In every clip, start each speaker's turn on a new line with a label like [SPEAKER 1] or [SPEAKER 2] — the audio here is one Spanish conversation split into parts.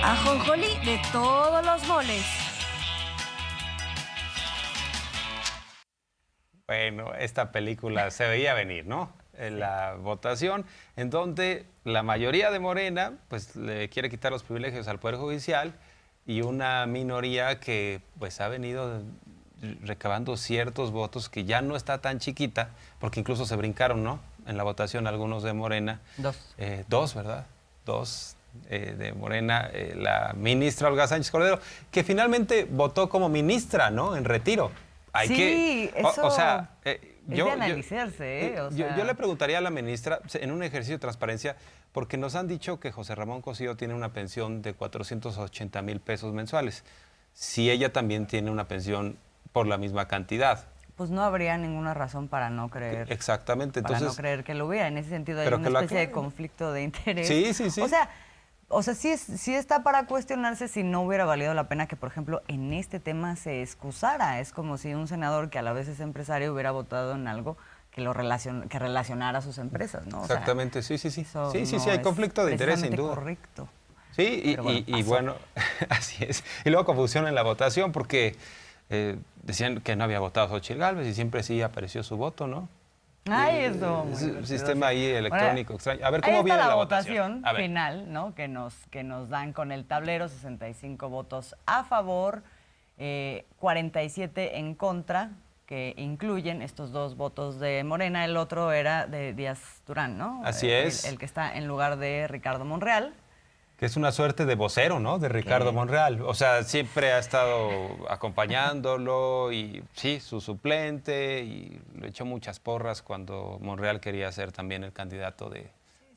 [SPEAKER 1] Ajonjolí de todos los moles.
[SPEAKER 2] Bueno, esta película se veía venir, ¿no? En la votación, en donde la mayoría de Morena pues le quiere quitar los privilegios al Poder Judicial y una minoría que pues ha venido recabando ciertos votos que ya no está tan chiquita, porque incluso se brincaron, ¿no? En la votación algunos de Morena. Dos, ¿verdad? Dos de Morena, la ministra Olga Sánchez Cordero, que finalmente votó como ministra, ¿no? En retiro. Hay
[SPEAKER 1] sí, eso
[SPEAKER 2] o sea,
[SPEAKER 1] es de analizarse, ¿eh?
[SPEAKER 2] Yo le preguntaría a la ministra, en un ejercicio de transparencia, porque nos han dicho que José Ramón Cosío tiene una pensión de 480,000 pesos mensuales. Si ella también tiene una pensión por la misma cantidad.
[SPEAKER 3] Pues no habría ninguna razón para no creer.
[SPEAKER 2] Exactamente. Entonces,
[SPEAKER 3] para no creer que lo hubiera. En ese sentido hay una especie de conflicto de interés.
[SPEAKER 2] Sí, sí, sí.
[SPEAKER 3] O sea, sí está para cuestionarse si no hubiera valido la pena que, por ejemplo, en este tema se excusara. Es como si un senador que a la vez es empresario hubiera votado en algo que que relacionara a sus empresas, ¿no?
[SPEAKER 2] Exactamente,
[SPEAKER 3] o sea,
[SPEAKER 2] sí.
[SPEAKER 3] Sí,
[SPEAKER 2] hay conflicto de interés, sin duda.
[SPEAKER 3] Correcto.
[SPEAKER 2] Sí, y bueno, así es. Y luego confusión en la votación, porque decían que no había votado Xochitl Gálvez y siempre sí apareció su voto, ¿no?
[SPEAKER 3] Ay, eso.
[SPEAKER 2] Un sistema ahí electrónico extraño. A ver,
[SPEAKER 3] Ahí
[SPEAKER 2] ¿cómo
[SPEAKER 3] está
[SPEAKER 2] viene
[SPEAKER 3] la
[SPEAKER 2] votación
[SPEAKER 3] final, ¿no? Que nos dan con el tablero, 65 votos a favor, 47 en contra, que incluyen estos dos votos de Morena. El otro era de Díaz Durán, ¿no?
[SPEAKER 2] Así es.
[SPEAKER 3] El que está en lugar de Ricardo Monreal.
[SPEAKER 2] Que es una suerte de vocero, ¿no? De Ricardo Monreal. O sea, siempre ha estado acompañándolo y sí, su suplente, y le echó muchas porras cuando Monreal quería ser también el candidato de...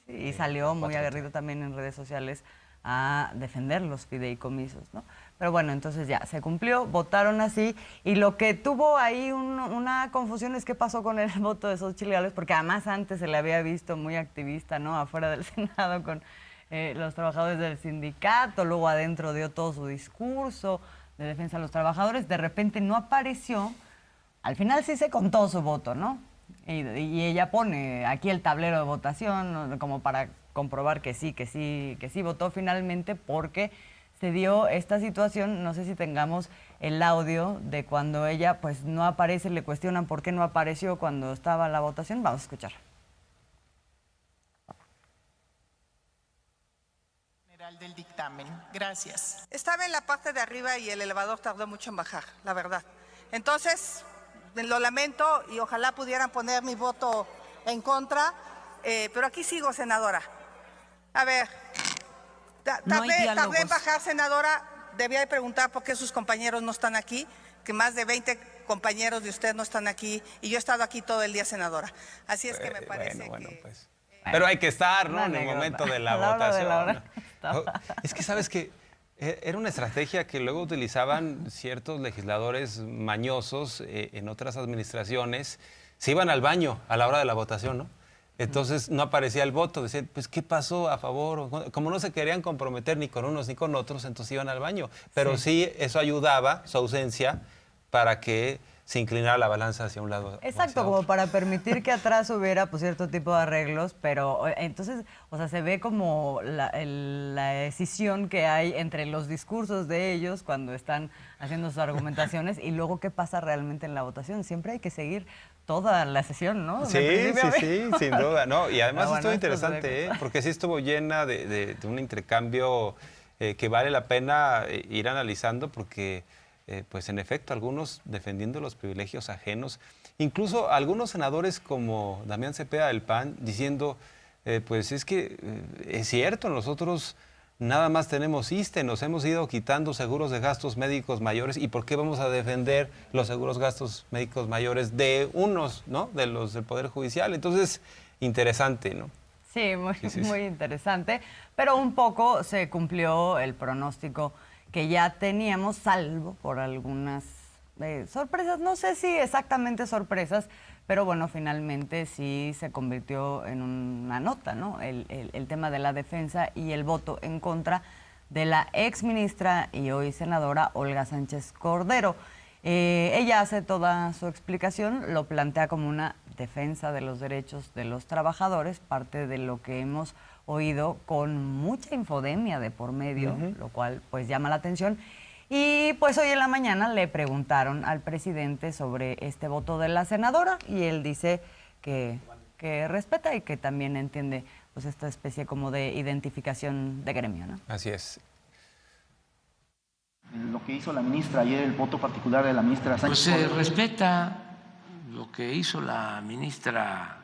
[SPEAKER 3] Sí, y salió muy aguerrido también en redes sociales a defender los fideicomisos, ¿no? Pero bueno, entonces ya se cumplió, votaron así, y lo que tuvo ahí una confusión es qué pasó con el voto de Xochitl Gálvez, porque además antes se le había visto muy activista, ¿no? Afuera del Senado con los trabajadores del sindicato, luego adentro dio todo su discurso de defensa de los trabajadores, de repente no apareció, al final sí se contó su voto, ¿no? Y ella pone aquí el tablero de votación, ¿no? Como para comprobar que sí votó finalmente, porque se dio esta situación. No sé si tengamos el audio de cuando ella pues no aparece, le cuestionan por qué no apareció cuando estaba la votación. Vamos a escuchar.
[SPEAKER 4] Del dictamen. Gracias.
[SPEAKER 5] Estaba en la parte de arriba y el elevador tardó mucho en bajar, la verdad. Entonces, lo lamento y ojalá pudieran poner mi voto en contra, pero aquí sigo, senadora. A ver, tardé en bajar, senadora. Debía de preguntar por qué sus compañeros no están aquí, que más de 20 compañeros de usted no están aquí, y yo he estado aquí todo el día, senadora. Así es que me parece
[SPEAKER 2] pues. Pero hay que estar, ¿no? En el momento de la votación. Es que, ¿sabes qué? Era una estrategia que luego utilizaban ciertos legisladores mañosos en otras administraciones. Se iban al baño a la hora de la votación, ¿no? Entonces no aparecía el voto. Decían, pues, ¿qué pasó a favor? Como no se querían comprometer ni con unos ni con otros, entonces iban al baño. Pero sí eso ayudaba, su ausencia, para que se inclinara la balanza hacia un lado.
[SPEAKER 3] Exacto, como para permitir que atrás hubiera pues, cierto tipo de arreglos, pero entonces, o sea, se ve como la decisión que hay entre los discursos de ellos cuando están haciendo sus argumentaciones y luego qué pasa realmente en la votación. Siempre hay que seguir toda la sesión, ¿no?
[SPEAKER 2] Sí, sin duda, ¿no? Y además estuvo interesante, porque sí estuvo llena de un intercambio que vale la pena ir analizando, porque... pues en efecto, algunos defendiendo los privilegios ajenos, incluso algunos senadores como Damián Cepeda del PAN diciendo, pues es que es cierto, nosotros nada más tenemos ISSSTE, nos hemos ido quitando seguros de gastos médicos mayores, ¿y por qué vamos a defender los seguros gastos médicos mayores de unos, ¿no? De los del Poder Judicial? Entonces, interesante, ¿no?
[SPEAKER 3] Sí, muy interesante, pero un poco se cumplió el pronóstico que ya teníamos, salvo por algunas sorpresas, no sé si exactamente sorpresas, pero bueno, finalmente sí se convirtió en una nota, ¿no? El tema de la defensa y el voto en contra de la exministra y hoy senadora Olga Sánchez Cordero. Ella hace toda su explicación, lo plantea como una defensa de los derechos de los trabajadores, parte de lo que hemos oído, con mucha infodemia de por medio, lo cual pues llama la atención. Y pues hoy en la mañana le preguntaron al presidente sobre este voto de la senadora y él dice que respeta y que también entiende pues esta especie como de identificación de gremio, ¿no?
[SPEAKER 2] Así es.
[SPEAKER 6] Lo que hizo la ministra ayer, el voto particular de la ministra Sánchez.
[SPEAKER 7] Pues se respeta lo que hizo la ministra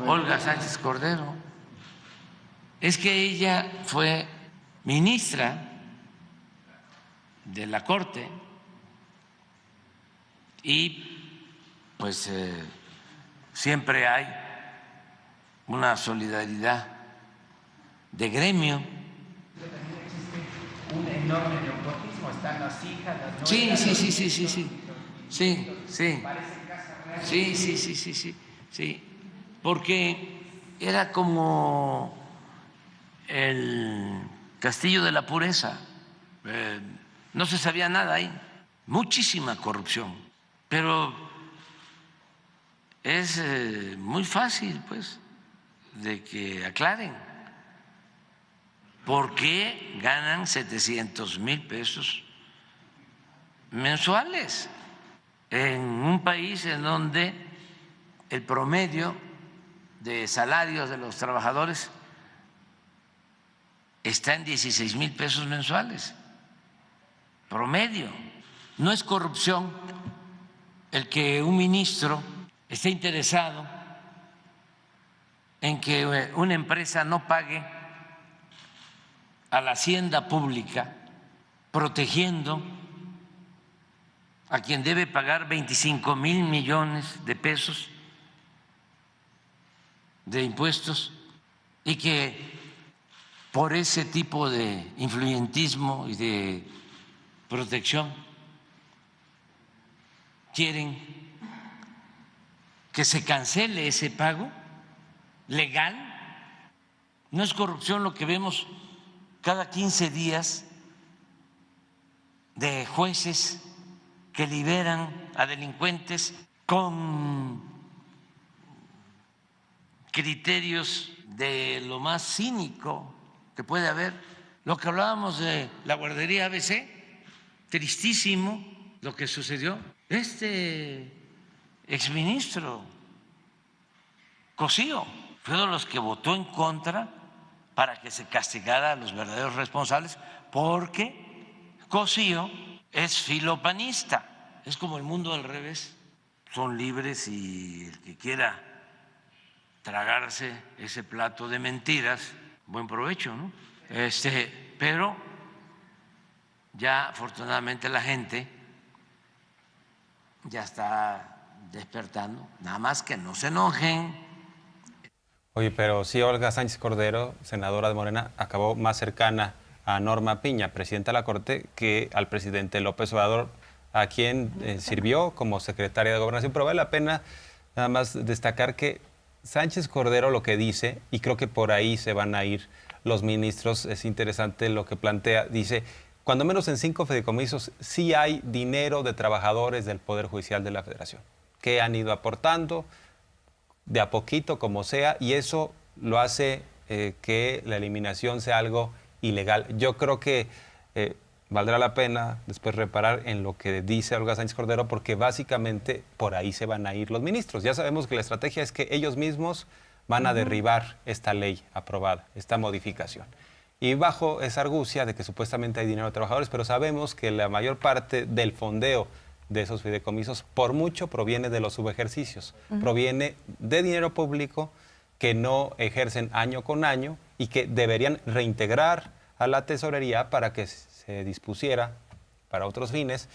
[SPEAKER 7] Olga Sánchez Cordero. Es que ella fue ministra de la Corte y pues siempre hay una solidaridad de gremio.
[SPEAKER 8] Un enorme nepotismo, están las hijas, las nueras.
[SPEAKER 7] Sí, porque era como el castillo de la pureza, no se sabía nada ahí, muchísima corrupción, pero es muy fácil, pues, de que aclaren. ¿Por qué ganan 700,000 pesos mensuales en un país en donde el promedio de salarios de los trabajadores está en 16,000 pesos mensuales? Promedio. No es corrupción el que un ministro esté interesado en que una empresa no pague a la hacienda pública, protegiendo a quien debe pagar 25,000 millones de pesos de impuestos, y que por ese tipo de influyentismo y de protección quieren que se cancele ese pago legal. No es corrupción lo que vemos cada 15 días de jueces que liberan a delincuentes con criterios de lo más cínico que puede haber. Lo que hablábamos de la guardería ABC, tristísimo lo que sucedió. Este exministro Cosío fue de los que votó en contra para que se castigara a los verdaderos responsables, porque Cosío es filopanista. Es como el mundo al revés. Son libres y el que quiera tragarse ese plato de mentiras, buen provecho, ¿no? Pero ya afortunadamente la gente ya está despertando, nada más que no se enojen.
[SPEAKER 2] Oye, pero sí, Olga Sánchez Cordero, senadora de Morena, acabó más cercana a Norma Piña, presidenta de la Corte, que al presidente López Obrador, a quien sirvió como secretaria de Gobernación. Pero vale la pena nada más destacar que Sánchez Cordero lo que dice, y creo que por ahí se van a ir los ministros, es interesante lo que plantea, dice, cuando menos en 5 fideicomisos sí hay dinero de trabajadores del Poder Judicial de la Federación, que han ido aportando de a poquito, como sea, y eso lo hace que la eliminación sea algo ilegal. Yo creo que valdrá la pena después reparar en lo que dice Olga Sánchez Cordero, porque básicamente por ahí se van a ir los ministros. Ya sabemos que la estrategia es que ellos mismos van a derribar esta ley aprobada, esta modificación. Y bajo esa argucia de que supuestamente hay dinero de trabajadores, pero sabemos que la mayor parte del fondeo de esos fideicomisos, por mucho, proviene de los subejercicios, proviene de dinero público que no ejercen año con año y que deberían reintegrar a la tesorería para que se dispusiera para otros fines.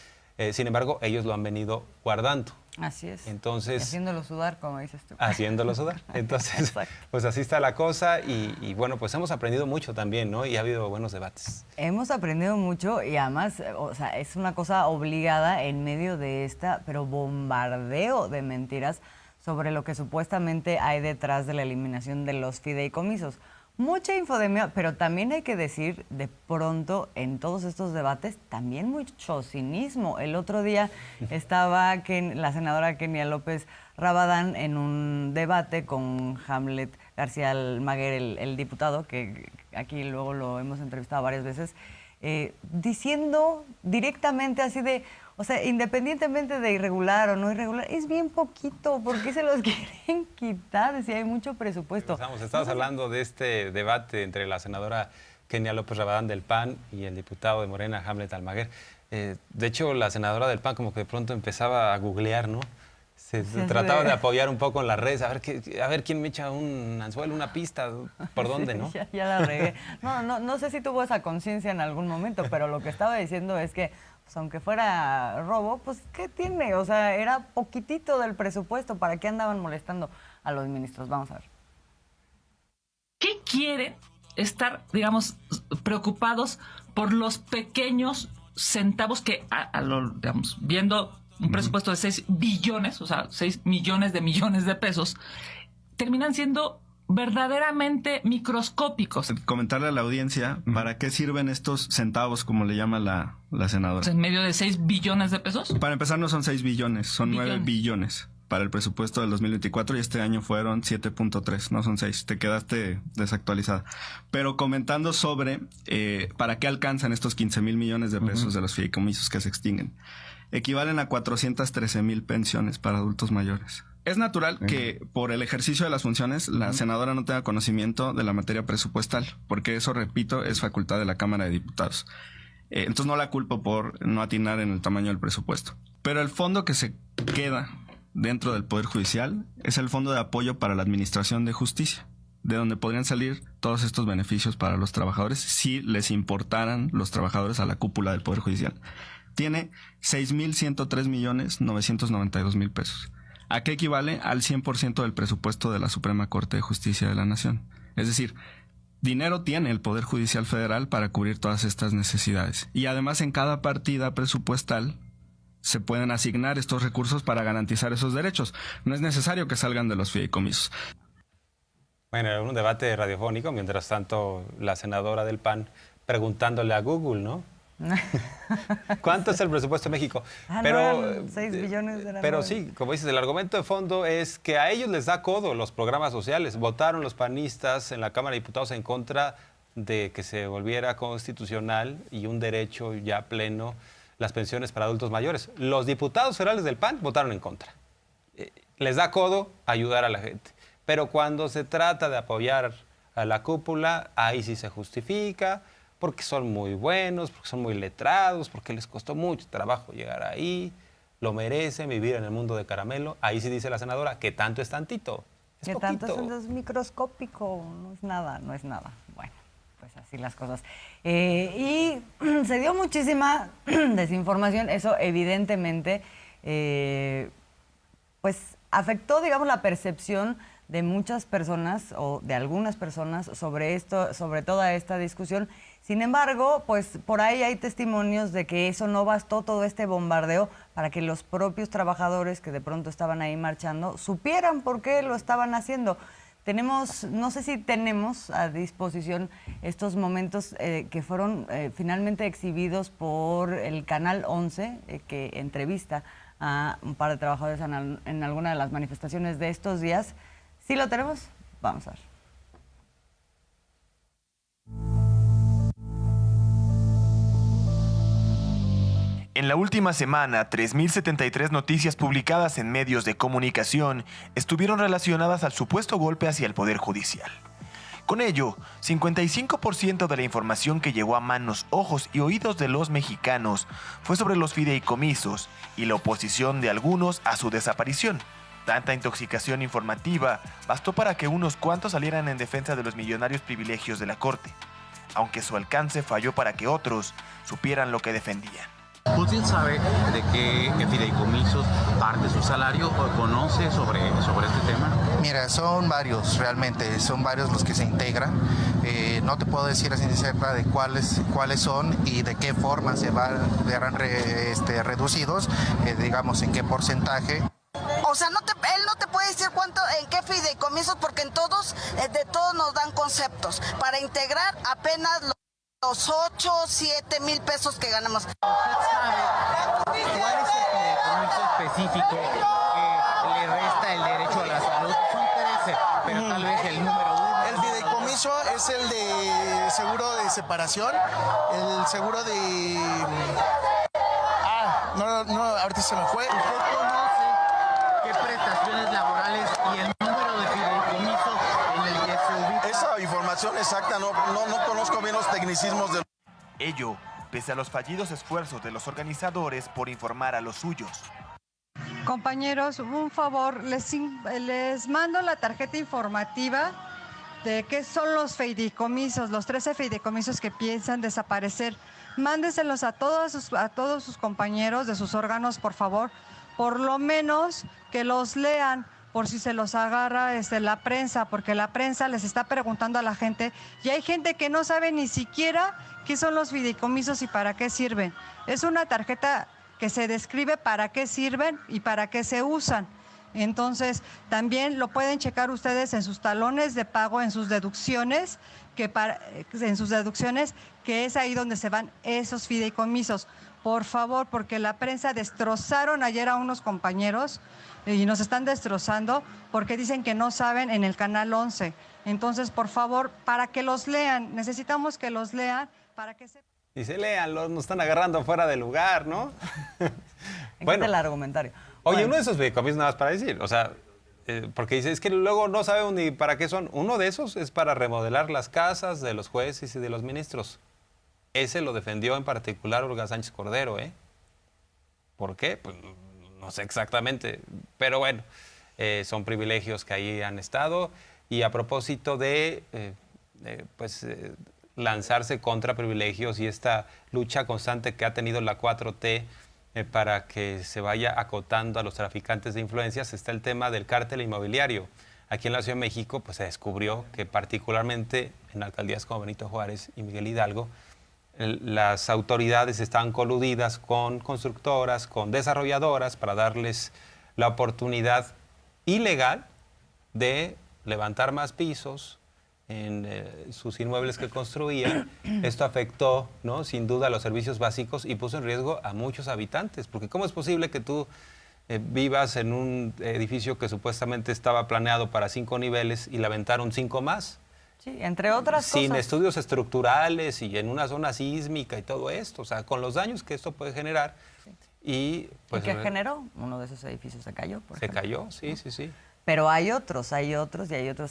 [SPEAKER 2] Sin embargo, ellos lo han venido guardando.
[SPEAKER 3] Así es.
[SPEAKER 2] Entonces,
[SPEAKER 3] haciéndolo sudar, como dices tú.
[SPEAKER 2] Haciéndolo sudar. Entonces, pues así está la cosa y bueno, pues hemos aprendido mucho también, ¿no? Y ha habido buenos debates.
[SPEAKER 3] Hemos aprendido mucho y además, o sea, es una cosa obligada en medio de pero bombardeo de mentiras sobre lo que supuestamente hay detrás de la eliminación de los fideicomisos. Mucha infodemia, pero también hay que decir, de pronto, en todos estos debates, también mucho cinismo. El otro día estaba la senadora Kenia López Rabadán en un debate con Hamlet García Almaguer, el diputado, que aquí luego lo hemos entrevistado varias veces, diciendo directamente así de, o sea, independientemente de irregular o no irregular, es bien poquito, ¿por qué se los quieren quitar si hay mucho presupuesto?
[SPEAKER 2] Estabas hablando de este debate entre la senadora Kenia López Rabadán del PAN y el diputado de Morena, Hamlet Almaguer. De hecho, la senadora del PAN como que de pronto empezaba a googlear, ¿no? Se trataba de apoyar un poco en las redes, a ver quién me echa un anzuelo, una pista, por dónde, ¿no?
[SPEAKER 3] Ya la regué. No sé si tuvo esa conciencia en algún momento, pero lo que estaba diciendo es que, pues, aunque fuera robo, pues, ¿qué tiene? O sea, era poquitito del presupuesto. ¿Para qué andaban molestando a los ministros? Vamos a ver.
[SPEAKER 9] ¿Qué quieren estar, digamos, preocupados por los pequeños centavos que, digamos, viendo un presupuesto de 6 billones, o sea, 6 millones de pesos, terminan siendo verdaderamente microscópicos?
[SPEAKER 10] Comentarle a la audiencia para qué sirven estos centavos, como le llama la senadora.
[SPEAKER 9] ¿En medio de 6 billones de pesos?
[SPEAKER 10] Para empezar, no son 6 billones, son 9 billones para el presupuesto del 2024 y este año fueron 7.3, no son 6. Te quedaste desactualizada. Pero comentando sobre para qué alcanzan estos 15,000 millones de pesos de los fideicomisos que se extinguen. Equivalen a 413,000 pensiones para adultos mayores. Es natural que por el ejercicio de las funciones la senadora no tenga conocimiento de la materia presupuestal, porque eso, repito, es facultad de la Cámara de Diputados. Entonces no la culpo por no atinar en el tamaño del presupuesto. Pero el fondo que se queda dentro del Poder Judicial es el Fondo de Apoyo para la Administración de Justicia, de donde podrían salir todos estos beneficios para los trabajadores si les importaran los trabajadores a la cúpula del Poder Judicial. Tiene 6,103,992,000 pesos. ¿A qué equivale? Al 100% del presupuesto de la Suprema Corte de Justicia de la Nación. Es decir, dinero tiene el Poder Judicial Federal para cubrir todas estas necesidades. Y además en cada partida presupuestal se pueden asignar estos recursos para garantizar esos derechos. No es necesario que salgan de los fideicomisos.
[SPEAKER 2] Bueno, era un debate radiofónico, mientras tanto la senadora del PAN preguntándole a Google, ¿no? ¿Cuánto es el presupuesto de México?
[SPEAKER 3] Pero 6 billones de
[SPEAKER 2] Pero sí, como dices, el argumento de fondo es que a ellos les da codo los programas sociales. Votaron los panistas en la Cámara de Diputados en contra de que se volviera constitucional y un derecho ya pleno las pensiones para adultos mayores. Los diputados federales del PAN votaron en contra. Les da codo ayudar a la gente. Pero cuando se trata de apoyar a la cúpula, ahí sí se justifica, porque son muy buenos, porque son muy letrados, porque les costó mucho trabajo llegar ahí, lo merecen vivir en el mundo de caramelo. Ahí sí dice la senadora que tanto es tantito. Es poquito.
[SPEAKER 3] Tanto es microscópico, no es nada. Bueno, pues así las cosas. Y se dio muchísima desinformación, eso evidentemente pues afectó, digamos, la percepción de muchas personas o de algunas personas sobre esto, sobre toda esta discusión. Sin embargo, pues por ahí hay testimonios de que eso no bastó, todo este bombardeo, para que los propios trabajadores que de pronto estaban ahí marchando supieran por qué lo estaban haciendo. Tenemos, no sé si tenemos a disposición estos momentos que fueron finalmente exhibidos por el Canal 11, que entrevista a un par de trabajadores en alguna de las manifestaciones de estos días. ¿Sí lo tenemos? Vamos a ver.
[SPEAKER 11] En la última semana, 3.073 noticias publicadas en medios de comunicación estuvieron relacionadas al supuesto golpe hacia el Poder Judicial. Con ello, 55% de la información que llegó a manos, ojos y oídos de los mexicanos fue sobre los fideicomisos y la oposición de algunos a su desaparición. Tanta intoxicación informativa bastó para que unos cuantos salieran en defensa de los millonarios privilegios de la Corte, aunque su alcance falló para que otros supieran lo que defendían.
[SPEAKER 12] ¿Usted sabe de qué fideicomisos parte su salario o conoce sobre este tema?
[SPEAKER 13] Mira, son varios realmente, son varios los que se integran. No te puedo decir así cerca de cuáles son y de qué forma verán reducidos, digamos en qué porcentaje.
[SPEAKER 14] O sea, él no te puede decir en qué fideicomisos, porque de todos nos dan conceptos. Para integrar apenas los 8, 7 mil pesos que ganamos.
[SPEAKER 8] ¿Usted sabe cuál es el fideicomiso específico que le resta el derecho a la salud? Son 13, pero tal vez el número fideicomiso es el de seguro de separación, el seguro de... no, ahorita se me fue.
[SPEAKER 6] ¿Usted conoce qué prestaciones laborales y el número de fideicomiso en el que se ubica?
[SPEAKER 15] Esa información exacta no conozco bien los tecnicismos del...
[SPEAKER 11] Ello, pese a los fallidos esfuerzos de los organizadores por informar a los suyos.
[SPEAKER 16] Compañeros, un favor, les mando la tarjeta informativa de qué son los fideicomisos, los 13 fideicomisos que piensan desaparecer. Mándenselos a todos sus compañeros de sus órganos, por favor, por lo menos que los lean, por si se los agarra la prensa, porque la prensa les está preguntando a la gente y hay gente que no sabe ni siquiera qué son los fideicomisos y para qué sirven. Es una tarjeta que se describe para qué sirven y para qué se usan. Entonces, también lo pueden checar ustedes en sus talones de pago, en sus deducciones, que es ahí donde se van esos fideicomisos. Por favor, porque la prensa destrozaron ayer a unos compañeros y nos están destrozando porque dicen que no saben en el Canal 11. Entonces, por favor, para que los lean, necesitamos que los lean para que se...
[SPEAKER 2] Dice, léanlo, nos están agarrando fuera de lugar, ¿no?
[SPEAKER 3] Bueno, el argumentario.
[SPEAKER 2] Oye, uno de esos fideicomisos nada más para decir, o sea, porque dice, es que luego no sabemos ni para qué son. Uno de esos es para remodelar las casas de los jueces y de los ministros. Ese lo defendió en particular Olga Sánchez Cordero, ¿eh? ¿Por qué? Pues no sé exactamente, pero bueno, son privilegios que ahí han estado. Y a propósito de, lanzarse contra privilegios y esta lucha constante que ha tenido la 4T para que se vaya acotando a los traficantes de influencias, está el tema del cártel inmobiliario. Aquí en la Ciudad de México pues, se descubrió que particularmente en alcaldías como Benito Juárez y Miguel Hidalgo, las autoridades estaban coludidas con constructoras, con desarrolladoras para darles la oportunidad ilegal de levantar más pisos en sus inmuebles que construían. Esto afectó, ¿no?, sin duda, a los servicios básicos y puso en riesgo a muchos habitantes. Porque ¿cómo es posible que tú vivas en un edificio que supuestamente estaba planeado para 5 niveles y le aventaron 5 más?
[SPEAKER 3] Sí, entre otras cosas.
[SPEAKER 2] Sin estudios estructurales y en una zona sísmica y todo esto. O sea, con los daños que esto puede generar.
[SPEAKER 3] Sí.
[SPEAKER 2] ¿Y
[SPEAKER 3] qué generó? Uno de esos edificios se cayó, por ejemplo.
[SPEAKER 2] Se cayó, sí.
[SPEAKER 3] Pero hay otros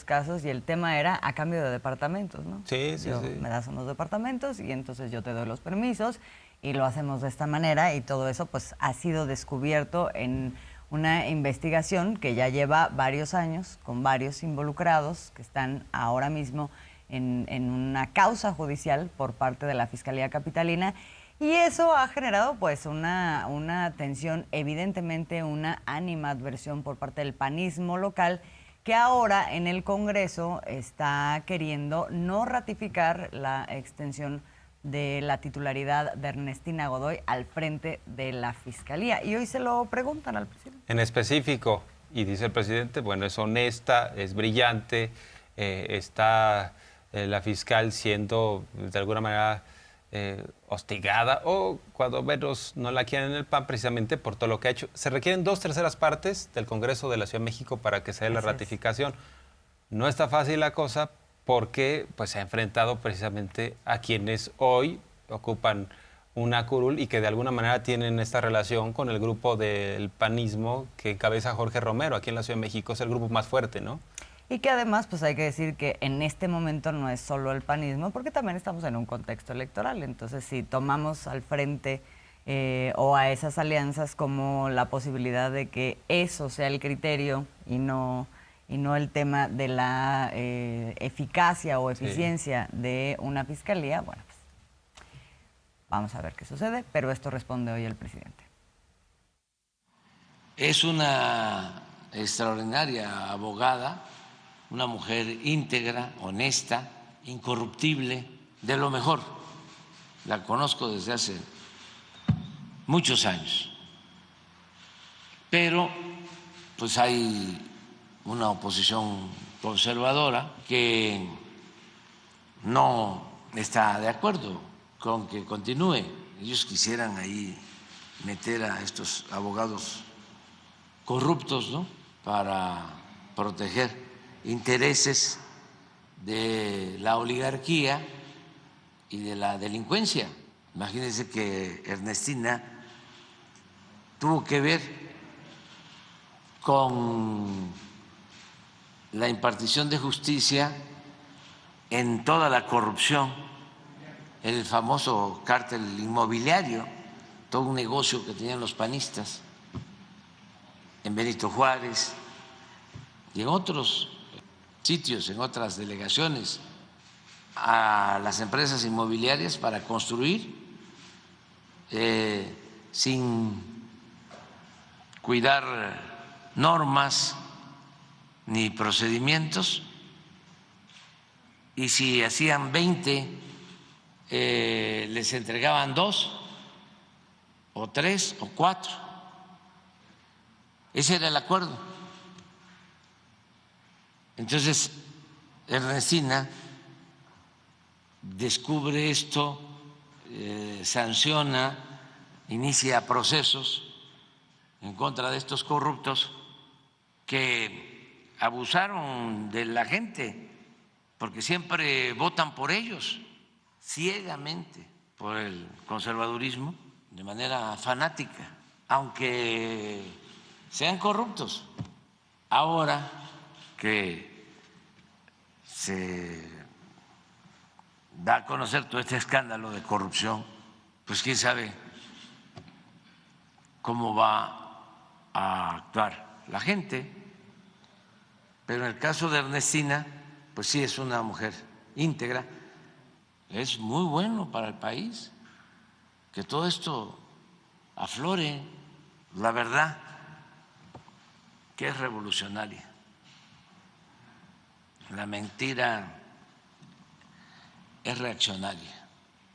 [SPEAKER 3] casos y el tema era a cambio de departamentos, ¿no?
[SPEAKER 2] Sí.
[SPEAKER 3] Me das unos departamentos y entonces yo te doy los permisos y lo hacemos de esta manera y todo eso pues ha sido descubierto en una investigación que ya lleva varios años con varios involucrados que están ahora mismo en una causa judicial por parte de la Fiscalía Capitalina. Y eso ha generado pues una tensión, evidentemente una animadversión por parte del panismo local, que ahora en el Congreso está queriendo no ratificar la extensión de la titularidad de Ernestina Godoy al frente de la Fiscalía. Y hoy se lo preguntan al presidente.
[SPEAKER 2] En específico, y dice el presidente, bueno, es honesta, es brillante, está la fiscal siendo de alguna manera hostigada o cuando menos no la quieren en el PAN precisamente por todo lo que ha hecho. Se requieren 2/3 partes del Congreso de la Ciudad de México para que se dé la ratificación. No está fácil la cosa porque pues, se ha enfrentado precisamente a quienes hoy ocupan una curul y que de alguna manera tienen esta relación con el grupo del panismo que encabeza Jorge Romero. Aquí en la Ciudad de México es el grupo más fuerte, ¿no?
[SPEAKER 3] Y que además, pues hay que decir que en este momento no es solo el panismo, porque también estamos en un contexto electoral. Entonces, si tomamos al frente o a esas alianzas como la posibilidad de que eso sea el criterio y no el tema de la eficacia o eficiencia de una fiscalía, bueno, pues vamos a ver qué sucede, pero esto responde hoy el presidente.
[SPEAKER 7] Es una extraordinaria abogada, una mujer íntegra, honesta, incorruptible, de lo mejor. La conozco desde hace muchos años. Pero pues hay una oposición conservadora que no está de acuerdo con que continúe. Ellos quisieran ahí meter a estos abogados corruptos, ¿no?, para proteger intereses de la oligarquía y de la delincuencia. Imagínense que Ernestina tuvo que ver con la impartición de justicia en toda la corrupción, el famoso cártel inmobiliario, todo un negocio que tenían los panistas en Benito Juárez y en otros sitios, en otras delegaciones, a las empresas inmobiliarias para construir sin cuidar normas ni procedimientos, y si hacían 20, les entregaban 2 o 3 o 4. Ese era el acuerdo. Entonces, Ernestina descubre esto, sanciona, inicia procesos en contra de estos corruptos que abusaron de la gente, porque siempre votan por ellos, ciegamente, por el conservadurismo, de manera fanática, aunque sean corruptos. Ahora que se da a conocer todo este escándalo de corrupción, pues quién sabe cómo va a actuar la gente. Pero en el caso de Ernestina, pues sí es una mujer íntegra. Es muy bueno para el país que todo esto aflore. La verdad que es revolucionaria. La mentira es reaccionaria.